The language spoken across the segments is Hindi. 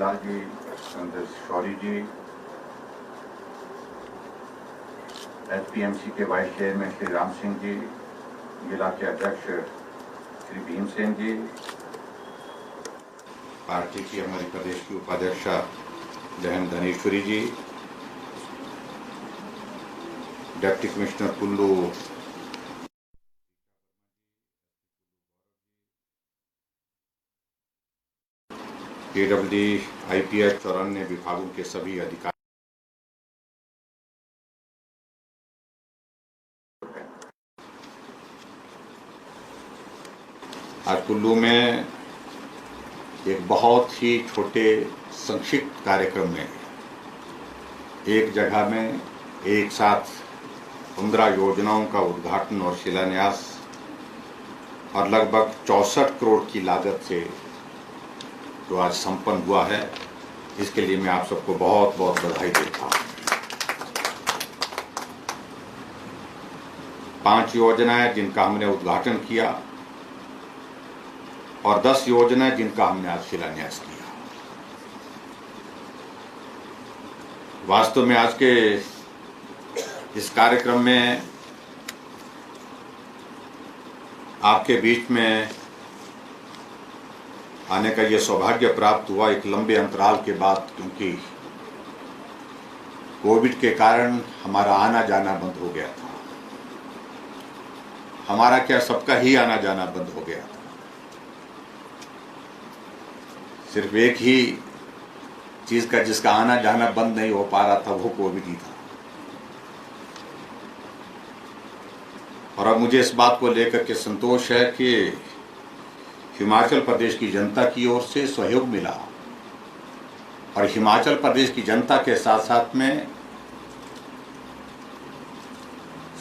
लाल जी, संतोष शौरी जी, एसपीएमसी के वाइस चेयरमैन श्री राम सिंह जी, जिला के अध्यक्ष श्री भीमसेन जी, पार्टी की हमारी प्रदेश की उपाध्यक्षा बहन Dhaneshwari ji, deputy commissioner Kullu PWD, IPH और अन्य विभागों के सभी अधिकारी, आज कुल्लू में एक बहुत ही छोटे संक्षिप्त कार्यक्रम में एक जगह में एक साथ 15 योजनाओं का उद्घाटन और शिलान्यास और लगभग 64 करोड़ की लागत से जो आज संपन्न हुआ है, इसके लिए मैं आप सबको बहुत बहुत बधाई देता हूँ। 5 योजनाएं जिनका हमने उद्घाटन किया और 10 योजनाएं जिनका हमने आज शिलान्यास किया। वास्तव में आज के इस कार्यक्रम में आपके बीच में आने का ये सौभाग्य प्राप्त हुआ एक लंबे अंतराल के बाद, क्योंकि कोविड के कारण हमारा आना जाना बंद हो गया था। हमारा क्या, सबका ही आना जाना बंद हो गया था। सिर्फ एक ही चीज का जिसका आना जाना बंद नहीं हो पा रहा था, वो कोविड ही था। और अब मुझे इस बात को लेकर के संतोष है कि हिमाचल प्रदेश की जनता की ओर से सहयोग मिला और हिमाचल प्रदेश की जनता के साथ साथ में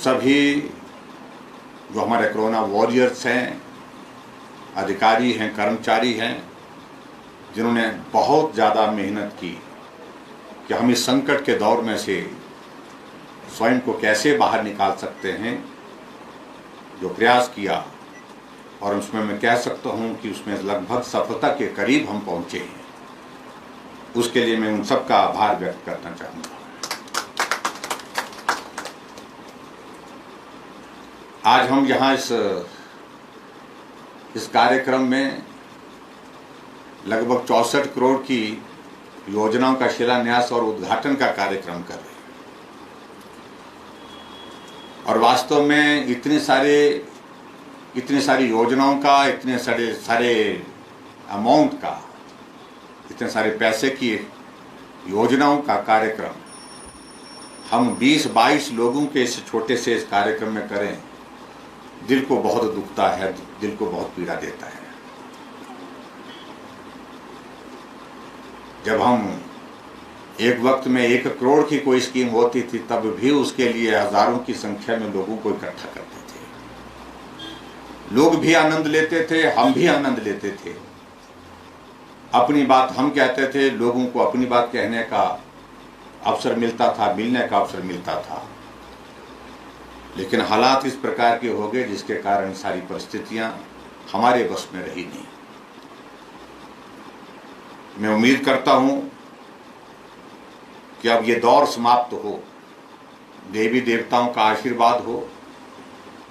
सभी जो हमारे कोरोना वॉरियर्स हैं, अधिकारी हैं, कर्मचारी हैं, जिन्होंने बहुत ज़्यादा मेहनत की कि हम इस संकट के दौर में से स्वयं को कैसे बाहर निकाल सकते हैं, जो प्रयास किया, और उसमें मैं कह सकता हूं कि उसमें लगभग सफलता के करीब हम पहुंचे हैं। उसके लिए मैं उन सबका आभार व्यक्त करना चाहूंगा। आज हम यहाँ इस कार्यक्रम में लगभग 64 करोड़ की योजनाओं का शिलान्यास और उद्घाटन का कार्यक्रम कर रहे हैं। और वास्तव में इतनी सारी योजनाओं का, इतने सारे अमाउंट का, इतने सारे पैसे की योजनाओं का कार्यक्रम हम 20-22 लोगों के इस छोटे से इस कार्यक्रम में करें, दिल को बहुत दुखता है, दिल को बहुत पीड़ा देता है। जब हम एक वक्त में 1 करोड़ की कोई स्कीम होती थी, तब भी उसके लिए हजारों की संख्या में लोगों को इकट्ठा करते थे। लोग भी आनंद लेते थे, हम भी आनंद लेते थे। अपनी बात हम कहते थे, लोगों को अपनी बात कहने का अवसर मिलता था, मिलने का अवसर मिलता था। लेकिन हालात इस प्रकार के हो गए जिसके कारण सारी परिस्थितियां हमारे बस में रही नहीं। मैं उम्मीद करता हूं कि अब ये दौर समाप्त हो, देवी देवताओं का आशीर्वाद हो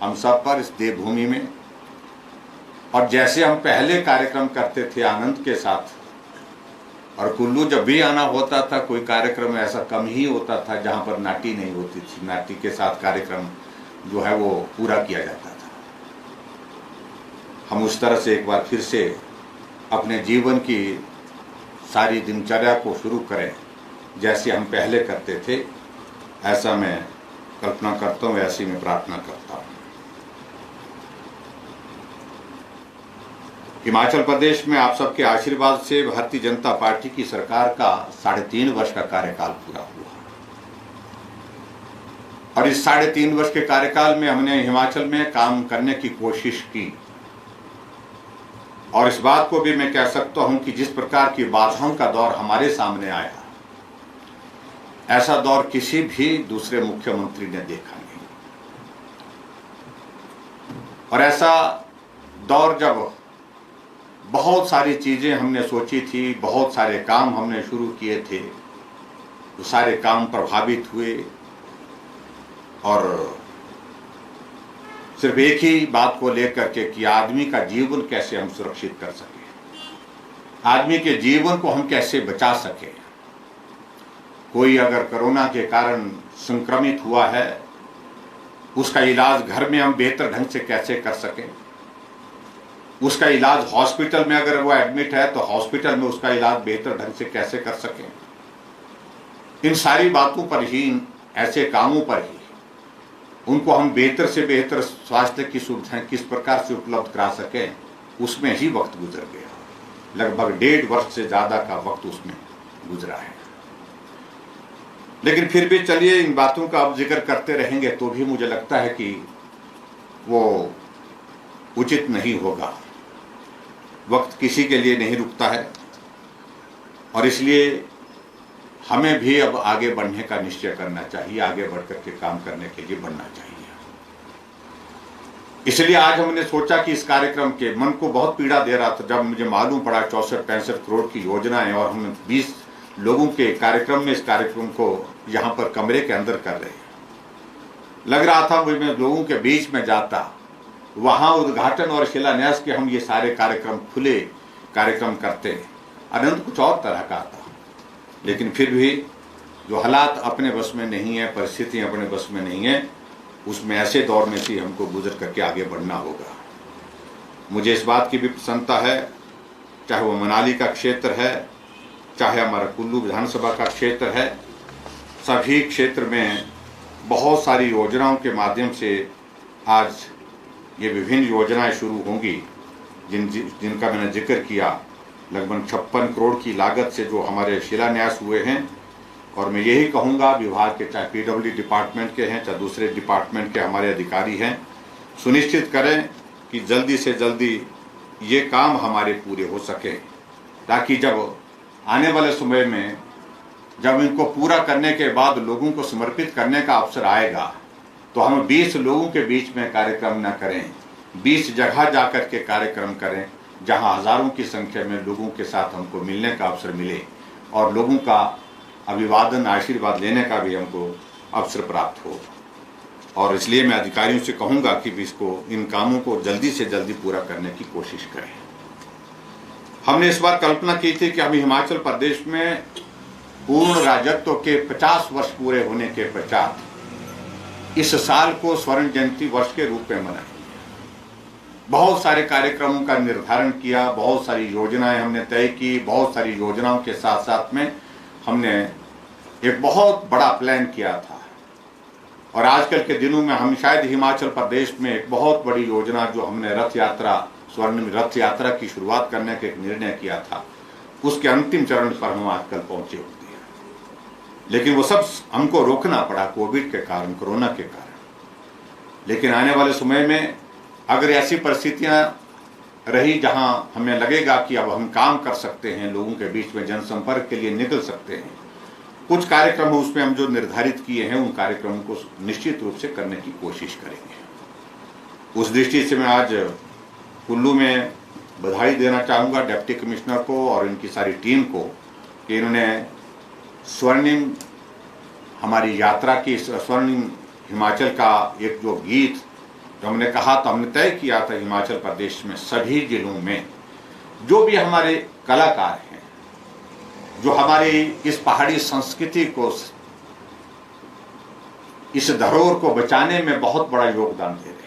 हम सब पर इस देवभूमि में, और जैसे हम पहले कार्यक्रम करते थे आनंद के साथ, और कुल्लू जब भी आना होता था कोई कार्यक्रम ऐसा कम ही होता था जहां पर नाटी नहीं होती थी, नाटी के साथ कार्यक्रम जो है वो पूरा किया जाता था। हम उस तरह से एक बार फिर से अपने जीवन की सारी दिनचर्या को शुरू करें जैसे हम पहले करते थे, ऐसा मैं कल्पना करता हूँ, ऐसी मैं प्रार्थना करता हूँ। हिमाचल प्रदेश में आप सबके आशीर्वाद से भारतीय जनता पार्टी की सरकार का 3.5 वर्ष का कार्यकाल पूरा हुआ, और इस 3.5 वर्ष के कार्यकाल में हमने हिमाचल में काम करने की कोशिश की। और इस बात को भी मैं कह सकता हूं कि जिस प्रकार की बाधाओं का दौर हमारे सामने आया, ऐसा दौर किसी भी दूसरे मुख्यमंत्री ने देखा नहीं। और ऐसा दौर बहुत सारी चीज़ें हमने सोची थी, बहुत सारे काम हमने शुरू किए थे, तो सारे काम प्रभावित हुए और सिर्फ एक ही बात को लेकर के कि आदमी का जीवन कैसे हम सुरक्षित कर सकें, आदमी के जीवन को हम कैसे बचा सकें। कोई अगर कोरोना के कारण संक्रमित हुआ है, उसका इलाज घर में हम बेहतर ढंग से कैसे कर सकें, उसका इलाज हॉस्पिटल में अगर वो एडमिट है तो हॉस्पिटल में उसका इलाज बेहतर ढंग से कैसे कर सकें। इन सारी बातों पर ही, ऐसे कामों पर ही उनको हम बेहतर से बेहतर स्वास्थ्य की सुविधाएं किस प्रकार से उपलब्ध करा सकें, उसमें ही वक्त गुजर गया। लगभग 1.5 वर्ष से ज़्यादा का वक्त उसमें गुजरा है। लेकिन फिर भी चलिए, इन बातों का अब जिक्र करते रहेंगे तो भी मुझे लगता है कि वो उचित नहीं होगा। वक्त किसी के लिए नहीं रुकता है और इसलिए हमें भी अब आगे बढ़ने का निश्चय करना चाहिए, आगे बढ़ करके काम करने के लिए बढ़ना चाहिए। इसलिए आज हमने सोचा कि इस कार्यक्रम के मन को बहुत पीड़ा दे रहा था जब मुझे मालूम पड़ा 64-65 करोड़ की योजना है और हम 20 लोगों के कार्यक्रम में इस कार्यक्रम को यहाँ पर कमरे के अंदर कर रहे हैं। लग रहा था मैं लोगों के बीच में जाता, वहाँ उद्घाटन और शिलान्यास के हम ये सारे कार्यक्रम खुले कार्यक्रम करते, आनंद कुछ और तरह का आता। लेकिन फिर भी जो हालात अपने बस में नहीं है, परिस्थितियाँ अपने बस में नहीं है, उसमें ऐसे दौर में से हमको गुजर करके आगे बढ़ना होगा। मुझे इस बात की भी प्रसन्नता है, चाहे वो मनाली का क्षेत्र है, चाहे हमारा कुल्लू विधानसभा का क्षेत्र है, सभी क्षेत्र में बहुत सारी योजनाओं के माध्यम से आज ये विभिन्न योजनाएं शुरू होंगी जिनका मैंने जिक्र किया। लगभग 56 करोड़ की लागत से जो हमारे शिलान्यास हुए हैं, और मैं यही कहूँगा विभाग के, चाहे पीडब्ल्यूडी डिपार्टमेंट के हैं चाहे दूसरे डिपार्टमेंट के हमारे अधिकारी हैं, सुनिश्चित करें कि जल्दी से जल्दी ये काम हमारे पूरे हो सके, ताकि जब आने वाले समय में जब इनको पूरा करने के बाद लोगों को समर्पित करने का अवसर आएगा तो हम 20 लोगों के बीच में कार्यक्रम न करें, 20 जगह जाकर के कार्यक्रम करें जहां हजारों की संख्या में लोगों के साथ हमको मिलने का अवसर मिले और लोगों का अभिवादन आशीर्वाद लेने का भी हमको अवसर प्राप्त हो। और इसलिए मैं अधिकारियों से कहूँगा कि इसको, इन कामों को जल्दी से जल्दी पूरा करने की कोशिश करें। हमने इस बार कल्पना की थी कि हम हिमाचल प्रदेश में पूर्ण राज्यत्व के 50 वर्ष पूरे होने के पश्चात इस साल को स्वर्ण जयंती वर्ष के रूप में मनाएंगे। बहुत सारे कार्यक्रमों का निर्धारण किया, बहुत सारी योजनाएं हमने तय की, बहुत सारी योजनाओं के साथ साथ में हमने एक बहुत बड़ा प्लान किया था। और आजकल के दिनों में हम शायद हिमाचल प्रदेश में एक बहुत बड़ी योजना जो हमने रथ यात्रा, स्वर्ण रथ यात्रा की शुरुआत करने का एक निर्णय किया था, उसके अंतिम चरण पर हम आजकल पहुंचे होते हैं। लेकिन वो सब हमको रोकना पड़ा कोविड के कारण, कोरोना के कारण। लेकिन आने वाले समय में अगर ऐसी परिस्थितियां रही जहां हमें लगेगा कि अब हम काम कर सकते हैं, लोगों के बीच में जनसंपर्क के लिए निकल सकते हैं, कुछ कार्यक्रम उसमें हम जो निर्धारित किए हैं उन कार्यक्रमों को निश्चित रूप से करने की कोशिश करेंगे। उस दृष्टि से मैं आज कुल्लू में बधाई देना चाहूँगा डिप्टी कमिश्नर को और इनकी सारी टीम को कि इन्होंने स्वर्णिम हमारी यात्रा की, स्वर्णिम हिमाचल का एक जो गीत जो हमने कहा था, हमने तय किया था हिमाचल प्रदेश में सभी जिलों में जो भी हमारे कलाकार हैं, जो हमारी इस पहाड़ी संस्कृति को, इस धरोहर को बचाने में बहुत बड़ा योगदान दे रहे हैं,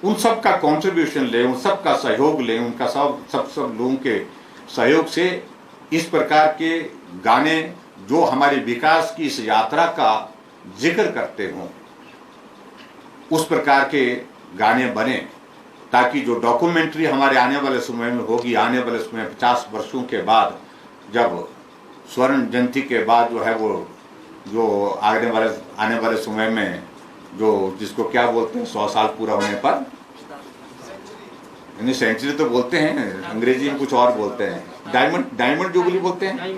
उन सब का कंट्रीब्यूशन ले, उन सब का सहयोग ले, उनका सब लोगों के सहयोग से इस प्रकार के गाने जो हमारे विकास की इस यात्रा का जिक्र करते हों, उस प्रकार के गाने बने, ताकि जो डॉक्यूमेंट्री हमारे आने वाले समय में होगी, आने वाले समय 50 वर्षों के बाद, जब स्वर्ण जयंती के बाद जो है वो जो आने वाले समय में जो जिसको क्या बोलते हैं 100 साल पूरा होने पर, यानी सेंचुरी तो बोलते हैं, अंग्रेजी में कुछ और बोलते हैं, डायमंड जुबली बोलते हैं।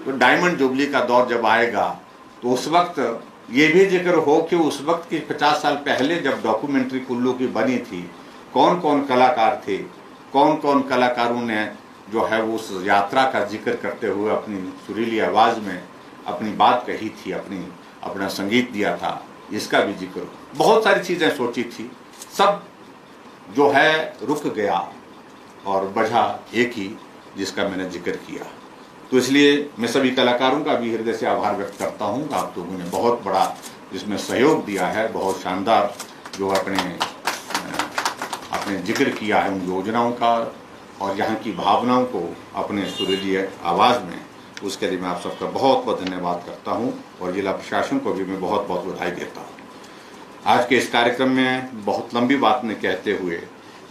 तो डायमंड जुबली का दौर जब आएगा तो उस वक्त ये भी जिक्र हो कि उस वक्त की 50 साल पहले जब डॉक्यूमेंट्री कुल्लू की बनी थी, कौन कौन कलाकार थे, कौन कौन कलाकारों ने जो है वो उस यात्रा का जिक्र करते हुए अपनी सुरीली आवाज़ में अपनी बात कही थी, अपना संगीत दिया था, इसका भी जिक्र। बहुत सारी चीज़ें सोची थी, सब जो है रुक गया और बजा एक ही, जिसका मैंने जिक्र किया। तो इसलिए मैं सभी कलाकारों का भी हृदय से आभार व्यक्त करता हूँ। आप लोगों ने बहुत बड़ा इसमें सहयोग दिया है, बहुत शानदार जो आपने जिक्र किया है उन योजनाओं का और यहाँ की भावनाओं को अपने सुरीली आवाज़ में, उसके लिए मैं आप सबका बहुत बहुत धन्यवाद करता हूँ और जिला प्रशासन को भी मैं बहुत बहुत बधाई देता हूँ। आज के इस कार्यक्रम में बहुत लंबी बात न कहते हुए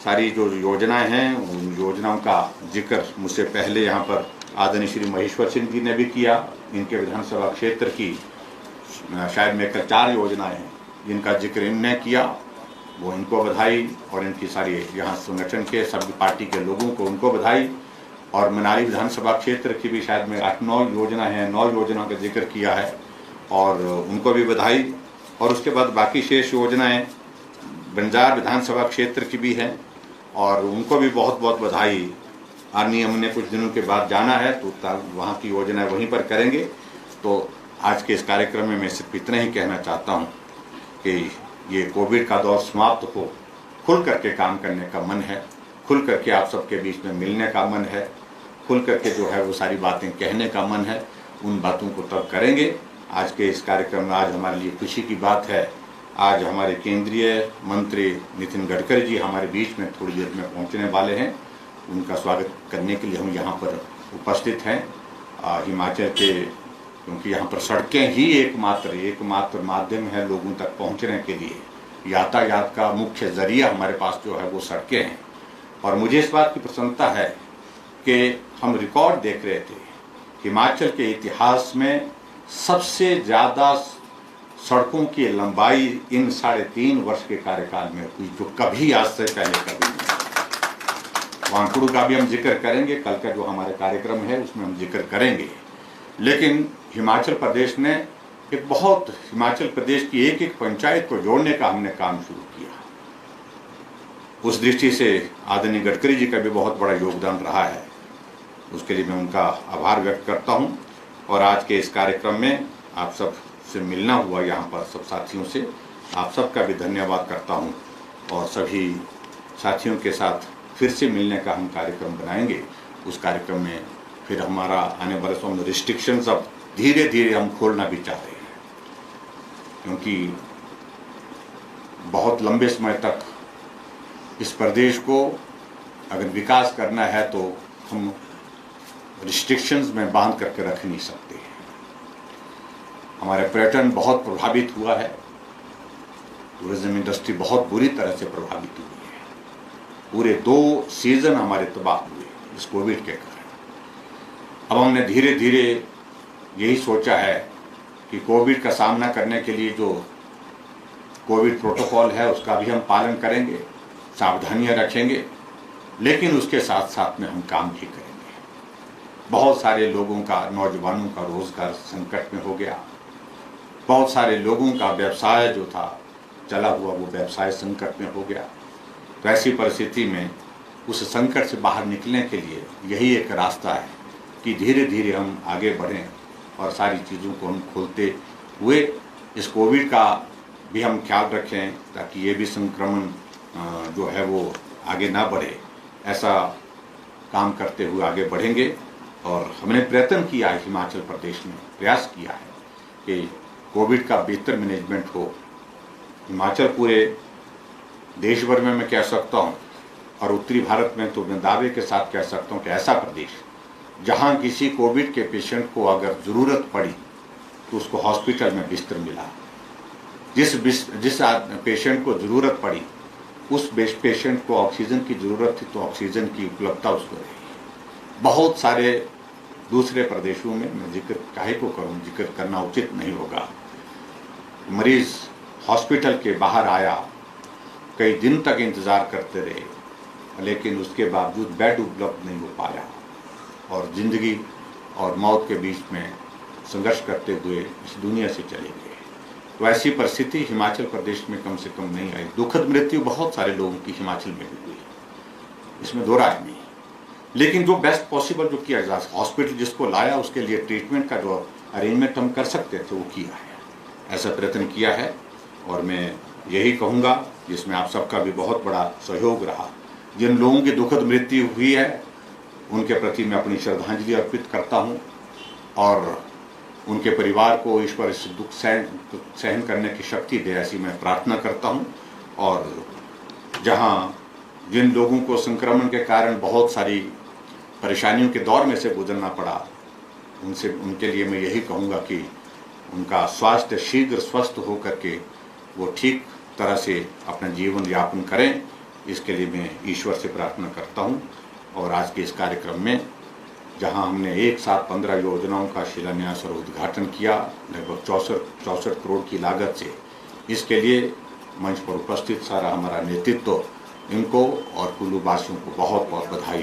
सारी जो योजनाएं हैं उन योजनाओं का जिक्र मुझसे पहले यहाँ पर आदरणीय श्री महेश्वर सिंह जी ने भी किया। इनके विधानसभा क्षेत्र की शायद में 4 योजनाएं हैं जिनका जिक्र इनने किया, वो इनको बधाई और इनकी सारी यहाँ संगठन के सभी पार्टी के लोगों को उनको बधाई। और मनाली विधानसभा क्षेत्र की भी शायद में 8-9 योजना है, 9 योजनाओं का जिक्र किया है और उनको भी बधाई। और उसके बाद बाकी शेष योजनाएं बंजार विधानसभा क्षेत्र की भी हैं और उनको भी बहुत बहुत बधाई। आर्मी हमने कुछ दिनों के बाद जाना है तो वहाँ की योजनाएं वहीं पर करेंगे। तो आज के इस कार्यक्रम में मैं सिर्फ इतना ही कहना चाहता हूँ कि ये कोविड का दौर समाप्त हो, खुल करके काम करने का मन है, खुल करके आप सबके बीच में मिलने का मन है, खुल करके जो है वो सारी बातें कहने का मन है, उन बातों को तब करेंगे। आज के इस कार्यक्रम में आज हमारे लिए खुशी की बात है, आज हमारे केंद्रीय मंत्री नितिन गडकरी जी हमारे बीच में थोड़ी देर में पहुंचने वाले हैं। उनका स्वागत करने के लिए हम यहाँ पर उपस्थित हैं हिमाचल के, क्योंकि यहाँ पर सड़कें ही एकमात्र माध्यम है लोगों तक पहुँचने के लिए। यातायात का मुख्य जरिया हमारे पास जो है वो सड़कें हैं और मुझे इस बात की प्रसन्नता है कि हम रिकॉर्ड देख रहे थे, हिमाचल के इतिहास में सबसे ज़्यादा सड़कों की लंबाई इन 3.5 वर्ष के कार्यकाल में हुई, जो कभी आज से पहले कभी नहीं। वांकुड़ू का भी हम जिक्र करेंगे, कल का जो हमारे कार्यक्रम है उसमें हम जिक्र करेंगे। लेकिन हिमाचल प्रदेश ने हिमाचल प्रदेश की एक एक पंचायत को जोड़ने का हमने काम शुरू किया। उस दृष्टि से आदरणीय गडकरी जी का भी बहुत बड़ा योगदान रहा है, उसके लिए मैं उनका आभार व्यक्त करता हूं। और आज के इस कार्यक्रम में आप सब से मिलना हुआ, यहाँ पर सब साथियों से आप सबका भी धन्यवाद करता हूं और सभी साथियों के साथ फिर से मिलने का हम कार्यक्रम बनाएंगे। उस कार्यक्रम में फिर हमारा आने वाले समय रिस्ट्रिक्शंस अब धीरे धीरे हम खोलना भी चाह रहे हैं, क्योंकि बहुत लंबे समय तक इस प्रदेश को अगर विकास करना है तो हम रिस्ट्रिक्शंस में बांध करके रख नहीं सकते। हमारे पर्यटन बहुत प्रभावित हुआ है, टूरिज्म इंडस्ट्री बहुत बुरी तरह से प्रभावित हुई है। पूरे 2 सीजन हमारे तबाह हुए इस कोविड के कारण। अब हमने धीरे धीरे यही सोचा है कि कोविड का सामना करने के लिए जो कोविड प्रोटोकॉल है उसका भी हम पालन करेंगे, सावधानियां रखेंगे, लेकिन उसके साथ साथ में हम काम भी करेंगे। बहुत सारे लोगों का, नौजवानों का रोजगार संकट में हो गया, बहुत सारे लोगों का व्यवसाय जो था चला हुआ वो व्यवसाय संकट में हो गया। तो ऐसी परिस्थिति में उस संकट से बाहर निकलने के लिए यही एक रास्ता है कि धीरे धीरे हम आगे बढ़ें और सारी चीज़ों को हम खोलते हुए इस कोविड का भी हम ख्याल रखें, ताकि ये भी संक्रमण जो है वो आगे ना बढ़े। ऐसा काम करते हुए आगे बढ़ेंगे और हमने प्रयत्न किया है, हिमाचल प्रदेश में प्रयास किया है कि कोविड का बेहतर मैनेजमेंट हो। हिमाचल पूरे देश भर में मैं कह सकता हूँ और उत्तरी भारत में तो मैं दावे के साथ कह सकता हूँ कि ऐसा प्रदेश जहाँ किसी कोविड के पेशेंट को अगर ज़रूरत पड़ी तो उसको हॉस्पिटल में बिस्तर मिला, जिस पेशेंट को ज़रूरत पड़ी उस पेशेंट को ऑक्सीजन की ज़रूरत थी तो ऑक्सीजन की उपलब्धता उसको रही। बहुत सारे दूसरे प्रदेशों में मैं जिक्र काहे को करूँ, जिक्र करना उचित नहीं होगा। मरीज़ हॉस्पिटल के बाहर आया, कई दिन तक इंतज़ार करते रहे, लेकिन उसके बावजूद बेड उपलब्ध नहीं हो पाया और ज़िंदगी और मौत के बीच में संघर्ष करते हुए इस दुनिया से चले गए। तो ऐसी परिस्थिति हिमाचल प्रदेश में कम से कम नहीं आई। दुखद मृत्यु बहुत सारे लोगों की हिमाचल में भी हुई, इसमें दो राय नहीं। लेकिन जो बेस्ट पॉसिबल जो किया जा, हॉस्पिटल जिसको लाया उसके लिए ट्रीटमेंट का जो अरेंजमेंट हम कर सकते थे वो किया है, ऐसा प्रयत्न किया है। और मैं यही कहूँगा जिसमें आप सबका भी बहुत बड़ा सहयोग रहा। जिन लोगों की दुखद मृत्यु हुई है उनके प्रति मैं अपनी श्रद्धांजलि अर्पित करता हूँ और उनके परिवार को ईश्वर इस दुख सहन करने की शक्ति दे, ऐसी मैं प्रार्थना करता हूँ। और जहाँ जिन लोगों को संक्रमण के कारण बहुत सारी परेशानियों के दौर में से गुजरना पड़ा, उनके लिए मैं यही कहूँगा कि उनका स्वास्थ्य शीघ्र स्वस्थ हो करके वो ठीक तरह से अपना जीवन यापन करें, इसके लिए मैं ईश्वर से प्रार्थना करता हूँ। और आज के इस कार्यक्रम में जहाँ हमने एक साथ 15 योजनाओं का शिलान्यास और उद्घाटन किया लगभग 64 करोड़ की लागत से, इसके लिए मंच पर उपस्थित सारा हमारा नेतृत्व, इनको और कुल्लू वासियों को बहुत बहुत बधाई।